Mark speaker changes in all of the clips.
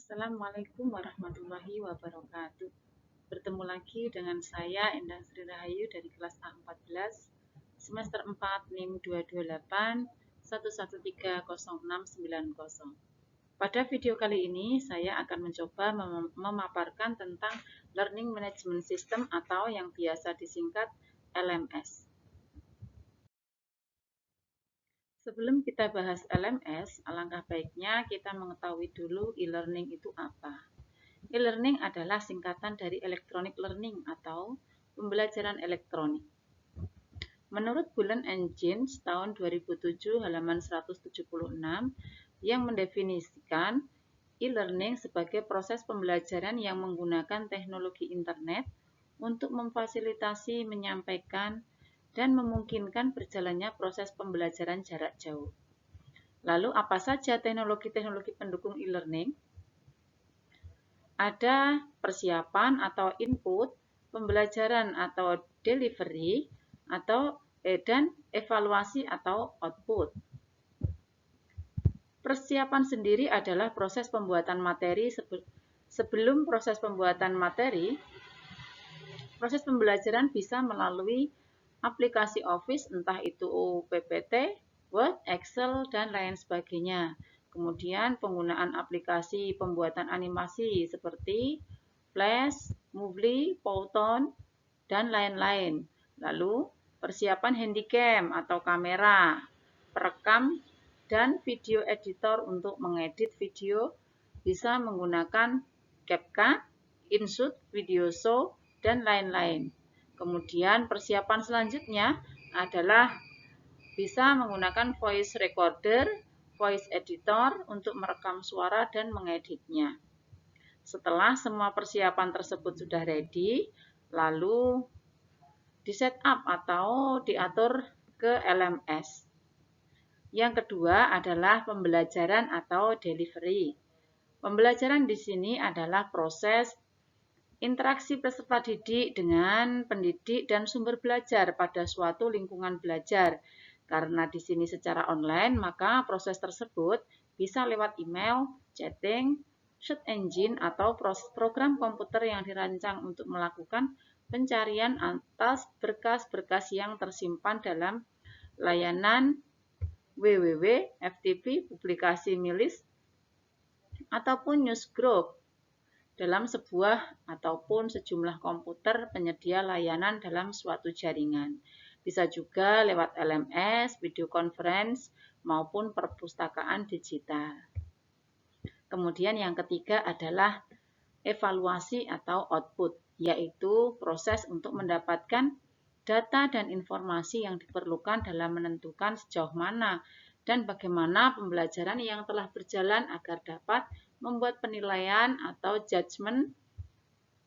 Speaker 1: Assalamualaikum warahmatullahi wabarakatuh. Bertemu lagi dengan saya Endah Sri Rahayu dari kelas A14 semester 4 NIM 228 1130690. Pada video kali ini saya akan mencoba memaparkan tentang Learning Management System atau yang biasa disingkat LMS. Sebelum kita bahas LMS, alangkah baiknya kita mengetahui dulu e-learning itu apa. E-learning adalah singkatan dari Electronic Learning atau pembelajaran elektronik. Menurut Bullen and James tahun 2007 halaman 176 yang mendefinisikan e-learning sebagai proses pembelajaran yang menggunakan teknologi internet untuk memfasilitasi, menyampaikan, dan memungkinkan berjalannya proses pembelajaran jarak jauh. Lalu apa saja teknologi-teknologi pendukung e-learning? Ada persiapan atau input, pembelajaran atau delivery, dan evaluasi atau output. Persiapan sendiri adalah proses pembuatan materi. Sebelum proses pembuatan materi, proses pembelajaran bisa melalui aplikasi Office, entah itu PPT, Word, Excel, dan lain sebagainya. Kemudian penggunaan aplikasi pembuatan animasi seperti Flash, Movely, Powtoon, dan lain-lain. Lalu persiapan handycam atau kamera, perekam, dan video editor untuk mengedit video bisa menggunakan CapCut, InShot, Video Show, dan lain-lain. Kemudian persiapan selanjutnya adalah bisa menggunakan voice recorder, voice editor untuk merekam suara dan mengeditnya. Setelah semua persiapan tersebut sudah ready, lalu di setup atau diatur ke LMS. Yang kedua adalah pembelajaran atau delivery. Pembelajaran di sini adalah proses interaksi peserta didik dengan pendidik dan sumber belajar pada suatu lingkungan belajar. Karena di sini secara online, maka proses tersebut bisa lewat email, chatting, search engine, atau program komputer yang dirancang untuk melakukan pencarian atas berkas-berkas yang tersimpan dalam layanan www, FTP, publikasi milis, ataupun newsgroup dalam sebuah ataupun sejumlah komputer penyedia layanan dalam suatu jaringan. Bisa juga lewat LMS, video conference, maupun perpustakaan digital. Kemudian yang ketiga adalah evaluasi atau output, yaitu proses untuk mendapatkan data dan informasi yang diperlukan dalam menentukan sejauh mana dan bagaimana pembelajaran yang telah berjalan agar dapat membuat penilaian atau judgement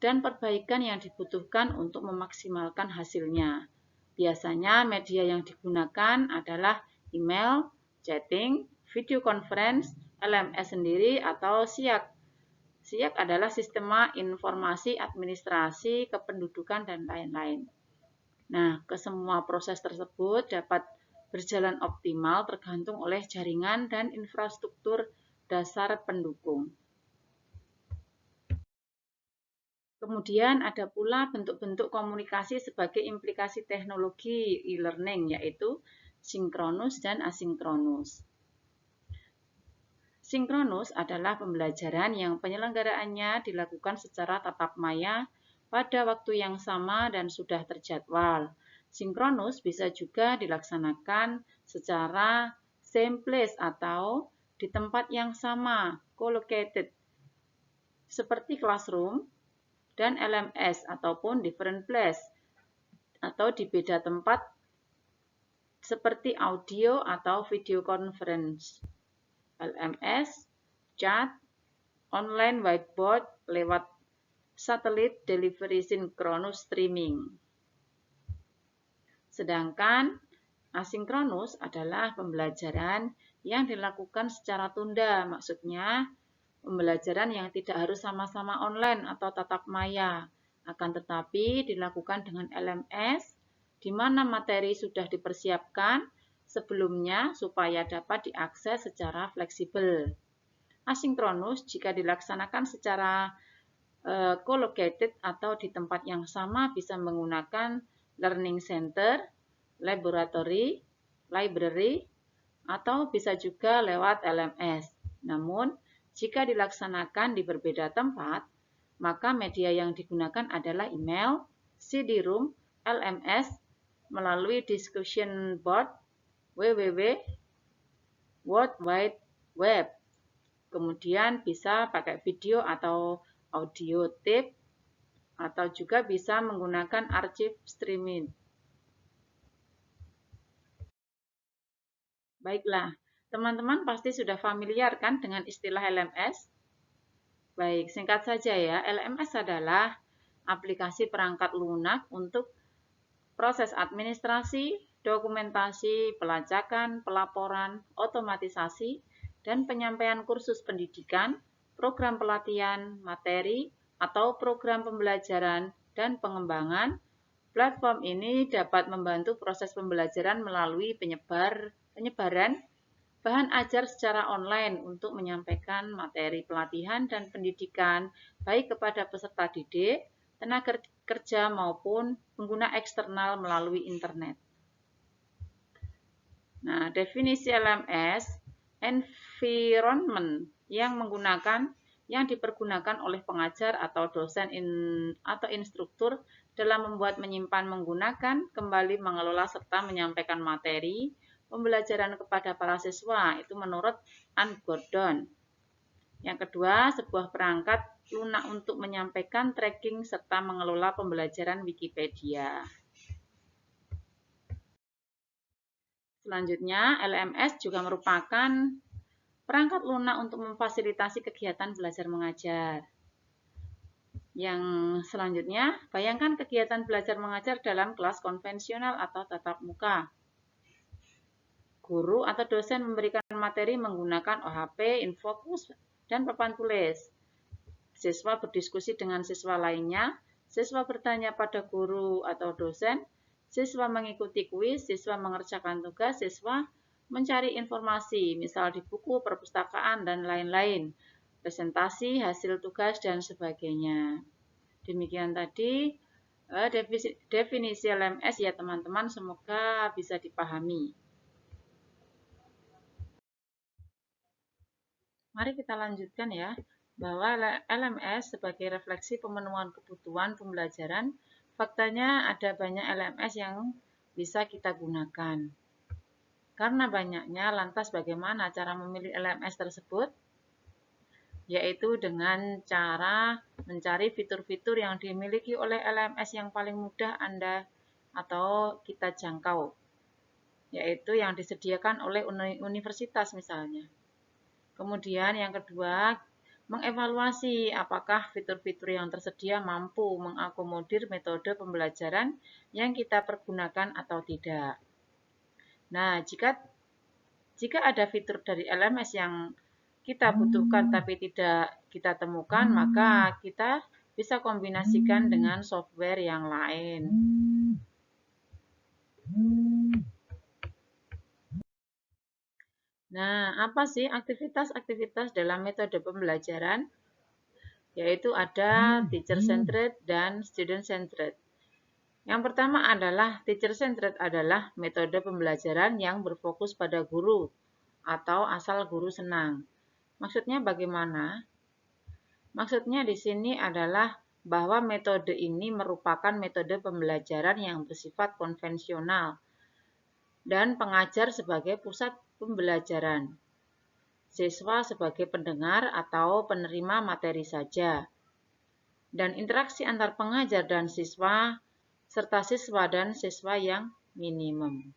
Speaker 1: dan perbaikan yang dibutuhkan untuk memaksimalkan hasilnya. Biasanya media yang digunakan adalah email, chatting, video conference, LMS sendiri, atau SIAK. SIAK adalah Sistema Informasi Administrasi Kependudukan dan lain-lain. Nah, kesemua proses tersebut dapat berjalan optimal tergantung oleh jaringan dan infrastruktur dasar pendukung. Kemudian ada pula bentuk-bentuk komunikasi sebagai implikasi teknologi e-learning, yaitu sinkronus dan asinkronus. Sinkronus adalah pembelajaran yang penyelenggaraannya dilakukan secara tatap maya pada waktu yang sama dan sudah terjadwal. Sinkronus bisa juga dilaksanakan secara same place atau di tempat yang sama, co-located, seperti classroom dan LMS, ataupun different place, atau di beda tempat seperti audio atau video conference. LMS, chat, online whiteboard lewat satelit delivery synchronous streaming. Sedangkan asinkronus adalah pembelajaran yang dilakukan secara tunda, maksudnya pembelajaran yang tidak harus sama-sama online atau tatap maya, akan tetapi dilakukan dengan LMS, di mana materi sudah dipersiapkan sebelumnya supaya dapat diakses secara fleksibel. Asinkronus jika dilaksanakan secara co-located atau di tempat yang sama bisa menggunakan learning center, laboratory, library, atau bisa juga lewat LMS. Namun, jika dilaksanakan di berbeda tempat, maka media yang digunakan adalah email, CD-ROM, LMS, melalui discussion board, www, World Wide Web. Kemudian bisa pakai video atau audio tape, atau juga bisa menggunakan arsip streaming. Baiklah, teman-teman pasti sudah familiar kan dengan istilah LMS? Baik, singkat saja ya, LMS adalah aplikasi perangkat lunak untuk proses administrasi, dokumentasi, pelacakan, pelaporan, otomatisasi, dan penyampaian kursus pendidikan, program pelatihan, materi, atau program pembelajaran dan pengembangan. Platform ini dapat membantu proses pembelajaran melalui penyebaran bahan ajar secara online untuk menyampaikan materi pelatihan dan pendidikan baik kepada peserta didik, tenaga kerja maupun pengguna eksternal melalui internet. Nah, definisi LMS, environment yang dipergunakan oleh pengajar atau dosen atau instruktur dalam membuat, menyimpan, menggunakan, kembali mengelola serta menyampaikan materi pembelajaran kepada para siswa, itu menurut Ann Gordon. Yang kedua, sebuah perangkat lunak untuk menyampaikan, tracking, serta mengelola pembelajaran Wikipedia. Selanjutnya, LMS juga merupakan perangkat lunak untuk memfasilitasi kegiatan belajar mengajar. Yang selanjutnya, bayangkan kegiatan belajar mengajar dalam kelas konvensional atau tatap muka. Guru atau dosen memberikan materi menggunakan OHP, Infocus, dan papan tulis. Siswa berdiskusi dengan siswa lainnya, siswa bertanya pada guru atau dosen, siswa mengikuti kuis, siswa mengerjakan tugas, siswa mencari informasi, misal di buku, perpustakaan, dan lain-lain, presentasi, hasil tugas, dan sebagainya. Demikian tadi definisi LMS ya teman-teman, semoga bisa dipahami. Mari kita lanjutkan ya, bahwa LMS sebagai refleksi pemenuhan kebutuhan pembelajaran, faktanya ada banyak LMS yang bisa kita gunakan. Karena banyaknya, lantas bagaimana cara memilih LMS tersebut? Yaitu dengan cara mencari fitur-fitur yang dimiliki oleh LMS yang paling mudah Anda atau kita jangkau, yaitu yang disediakan oleh universitas misalnya. Kemudian yang kedua, mengevaluasi apakah fitur-fitur yang tersedia mampu mengakomodir metode pembelajaran yang kita pergunakan atau tidak. Nah, jika ada fitur dari LMS yang kita butuhkan tapi tidak kita temukan, maka kita bisa kombinasikan dengan software yang lain. Nah, apa sih aktivitas-aktivitas dalam metode pembelajaran? Yaitu ada teacher-centered dan student-centered. Yang pertama adalah teacher-centered adalah metode pembelajaran yang berfokus pada guru atau asal guru senang. Maksudnya bagaimana? Maksudnya di sini adalah bahwa metode ini merupakan metode pembelajaran yang bersifat konvensional dan pengajar sebagai pusat pembelajaran, siswa sebagai pendengar atau penerima materi saja, dan interaksi antar pengajar dan siswa, serta siswa dan siswa yang minimum.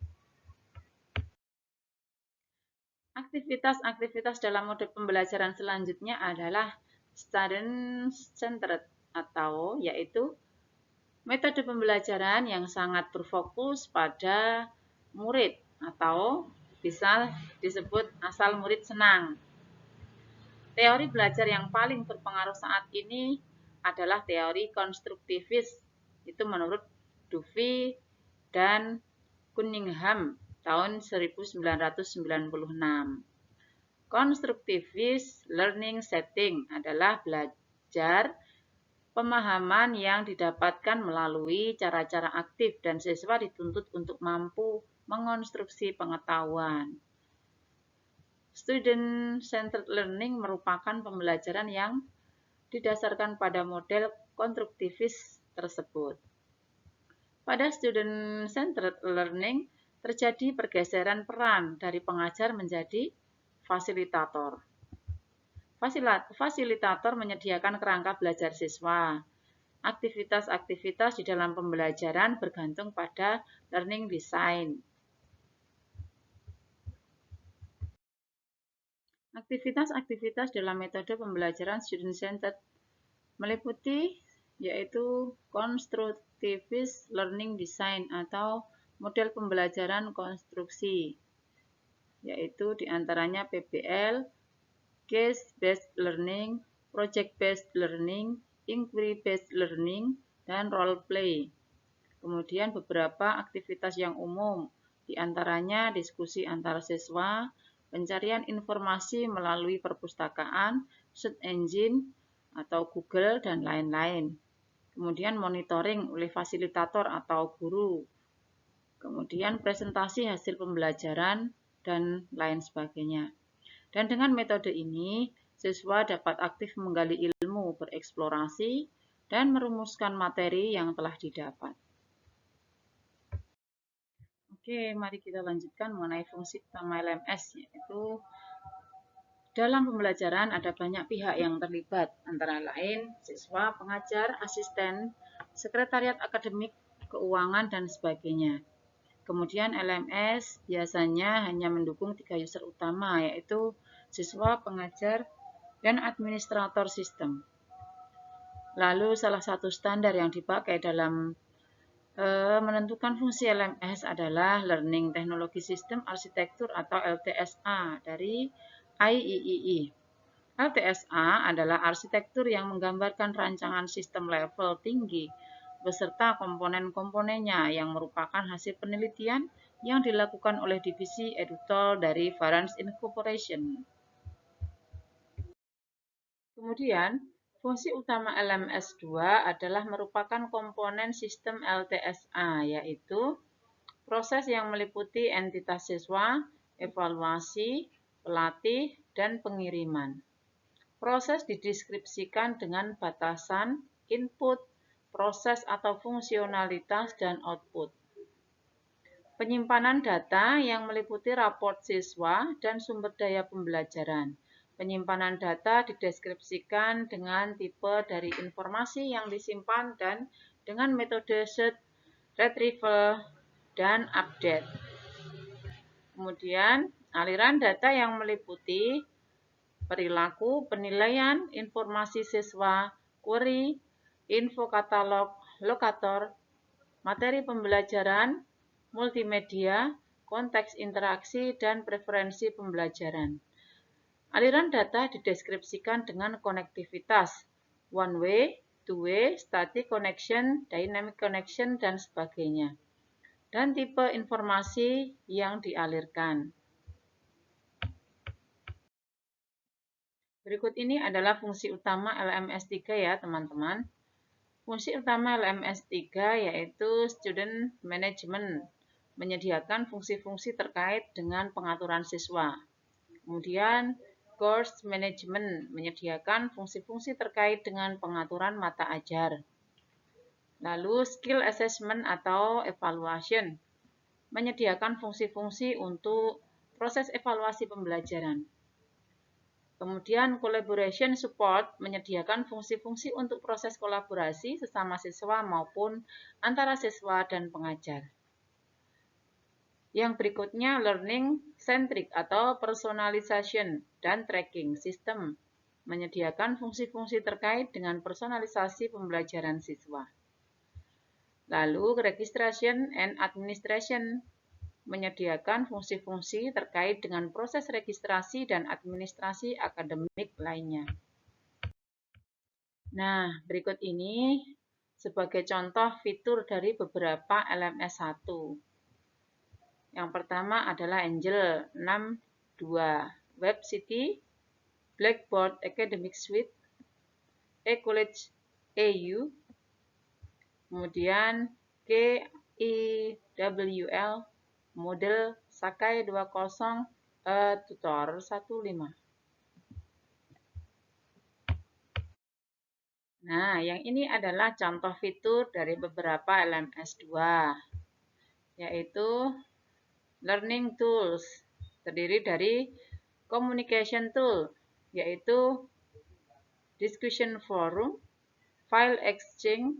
Speaker 1: Aktivitas-aktivitas dalam mode pembelajaran selanjutnya adalah student-centered atau yaitu metode pembelajaran yang sangat berfokus pada murid atau bisa disebut asal murid senang. Teori belajar yang paling berpengaruh saat ini adalah teori konstruktivis. Itu menurut Duvey dan Cunningham tahun 1996. Constructivist learning setting adalah belajar pemahaman yang didapatkan melalui cara-cara aktif dan siswa dituntut untuk mampu mengonstruksi pengetahuan. Student-centered learning merupakan pembelajaran yang didasarkan pada model konstruktivis tersebut. Pada student-centered learning, terjadi pergeseran peran dari pengajar menjadi fasilitator. Fasilitator menyediakan kerangka belajar siswa. Aktivitas-aktivitas di dalam pembelajaran bergantung pada learning design. Aktivitas-aktivitas dalam metode pembelajaran student-centered meliputi yaitu constructivist learning design atau model pembelajaran konstruksi, yaitu diantaranya PBL, case-based learning, project-based learning, inquiry-based learning, dan role play. Kemudian beberapa aktivitas yang umum, diantaranya diskusi antar siswa, pencarian informasi melalui perpustakaan, search engine, atau Google, dan lain-lain. Kemudian monitoring oleh fasilitator atau guru. Kemudian presentasi hasil pembelajaran, dan lain sebagainya. Dan dengan metode ini, siswa dapat aktif menggali ilmu, bereksplorasi, dan merumuskan materi yang telah didapat. Oke, mari kita lanjutkan mengenai fungsi utama LMS, yaitu dalam pembelajaran ada banyak pihak yang terlibat, antara lain siswa, pengajar, asisten, sekretariat akademik, keuangan, dan sebagainya. Kemudian LMS biasanya hanya mendukung 3 user utama, yaitu siswa, pengajar, dan administrator sistem. Lalu salah satu standar yang dipakai dalam menentukan fungsi LMS adalah Learning Technology System Architecture atau LTSA dari IEEE. LTSA adalah arsitektur yang menggambarkan rancangan sistem level tinggi beserta komponen-komponennya yang merupakan hasil penelitian yang dilakukan oleh divisi Edutol dari Varans Incorporation. Kemudian, fungsi utama LMS 2 adalah merupakan komponen sistem LTSA, yaitu proses yang meliputi entitas siswa, evaluasi, pelatih, dan pengiriman. Proses dideskripsikan dengan batasan, input, proses atau fungsionalitas, dan output. Penyimpanan data yang meliputi raport siswa dan sumber daya pembelajaran. Penyimpanan data dideskripsikan dengan tipe dari informasi yang disimpan dan dengan metode search, retrieval, dan update. Kemudian, aliran data yang meliputi perilaku, penilaian, informasi siswa, query, info katalog, lokator, materi pembelajaran, multimedia, konteks interaksi, dan preferensi pembelajaran. Aliran data dideskripsikan dengan konektivitas, one way, two way, static connection, dynamic connection, dan sebagainya. Dan tipe informasi yang dialirkan. Berikut ini adalah fungsi utama LMS 3 ya teman-teman. Fungsi utama LMS 3 yaitu Student Management, menyediakan fungsi-fungsi terkait dengan pengaturan siswa. Kemudian Course Management, menyediakan fungsi-fungsi terkait dengan pengaturan mata ajar. Lalu Skill Assessment atau Evaluation, menyediakan fungsi-fungsi untuk proses evaluasi pembelajaran. Kemudian Collaboration Support, menyediakan fungsi-fungsi untuk proses kolaborasi sesama siswa maupun antara siswa dan pengajar. Yang berikutnya Learning Centric atau Personalization dan Tracking System, menyediakan fungsi-fungsi terkait dengan personalisasi pembelajaran siswa. Lalu Registration and Administration, menyediakan fungsi-fungsi terkait dengan proses registrasi dan administrasi akademik lainnya. Nah, berikut ini sebagai contoh fitur dari beberapa LMS 1. Yang pertama adalah Angel 62. Web City, Blackboard Academic Suite, eCollege EU, kemudian KIWL, model Sakai 20 Tutor 15. Nah, yang ini adalah contoh fitur dari beberapa LMS 2, yaitu Learning Tools, terdiri dari Communication Tool, yaitu Discussion Forum, File Exchange,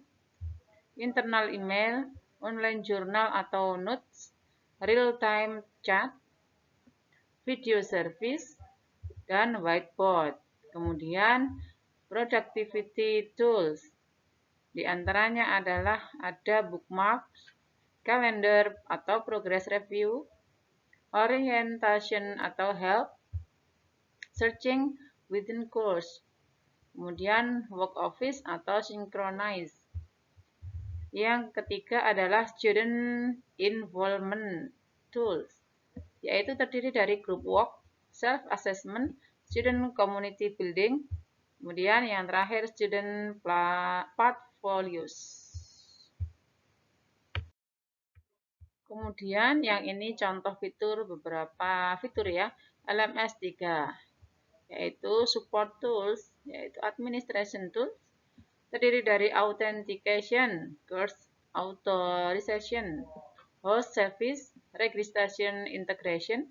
Speaker 1: Internal Email, Online Journal atau Notes, Real-Time Chat, Video Service, dan Whiteboard. Kemudian Productivity Tools, di antaranya adalah ada Bookmarks, Calendar atau Progress Review, Orientation atau Help, Searching within Course, kemudian Work Office atau Synchronize. Yang ketiga adalah Student Involvement Tools, yaitu terdiri dari Group Work, Self-Assessment, Student Community Building, kemudian yang terakhir Student Portfolios. Kemudian yang ini contoh fitur, beberapa fitur ya, LMS 3, yaitu Support Tools, yaitu Administration Tools, terdiri dari Authentication, Course Authorization, Host Service, Registration Integration.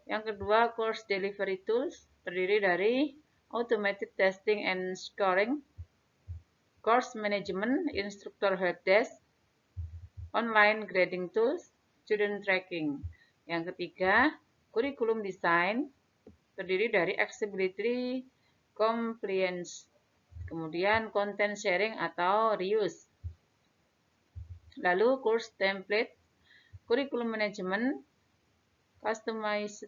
Speaker 1: Yang kedua, Course Delivery Tools, terdiri dari Automated Testing and Scoring, Course Management, Instructor Helpdesk, Online Grading Tools, Student Tracking. Yang ketiga, Curriculum Design, terdiri dari Accessibility, Compliance, kemudian Content Sharing atau Reuse. Lalu Course Template, Curriculum Management, Customized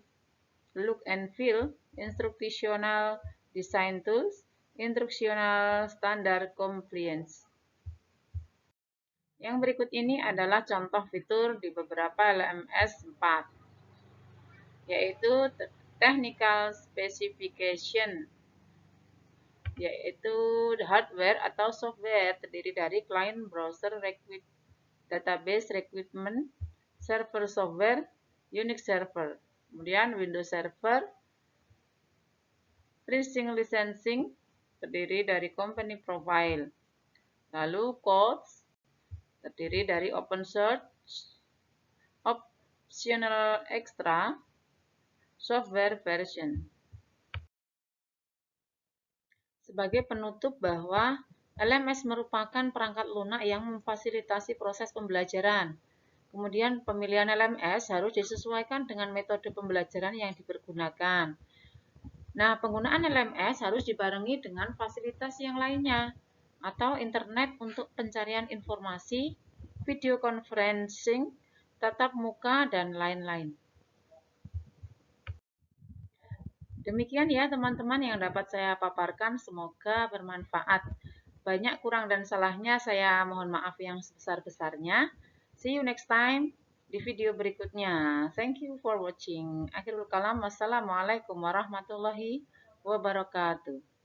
Speaker 1: Look and Feel, Instructional Design Tools, Instructional Standard Compliance. Yang berikut ini adalah contoh fitur di beberapa LMS 4, yaitu Technical Specification, yaitu hardware atau software, terdiri dari Client Browser Database Requirement, Server Software, Unix Server, kemudian Windows Server, Pricing Licensing, terdiri dari Company Profile. Lalu Codes, terdiri dari Open Source, Optional Extra, Software Version. Sebagai penutup bahwa LMS merupakan perangkat lunak yang memfasilitasi proses pembelajaran. Kemudian pemilihan LMS harus disesuaikan dengan metode pembelajaran yang dipergunakan. Nah, penggunaan LMS harus dibarengi dengan fasilitas yang lainnya, atau internet untuk pencarian informasi, video conferencing, tatap muka, dan lain-lain. Demikian ya teman-teman yang dapat saya paparkan, semoga bermanfaat. Banyak kurang dan salahnya, saya mohon maaf yang sebesar-besarnya. See you next time di video berikutnya. Thank you for watching. Akhirul kalam, wassalamualaikum warahmatullahi wabarakatuh.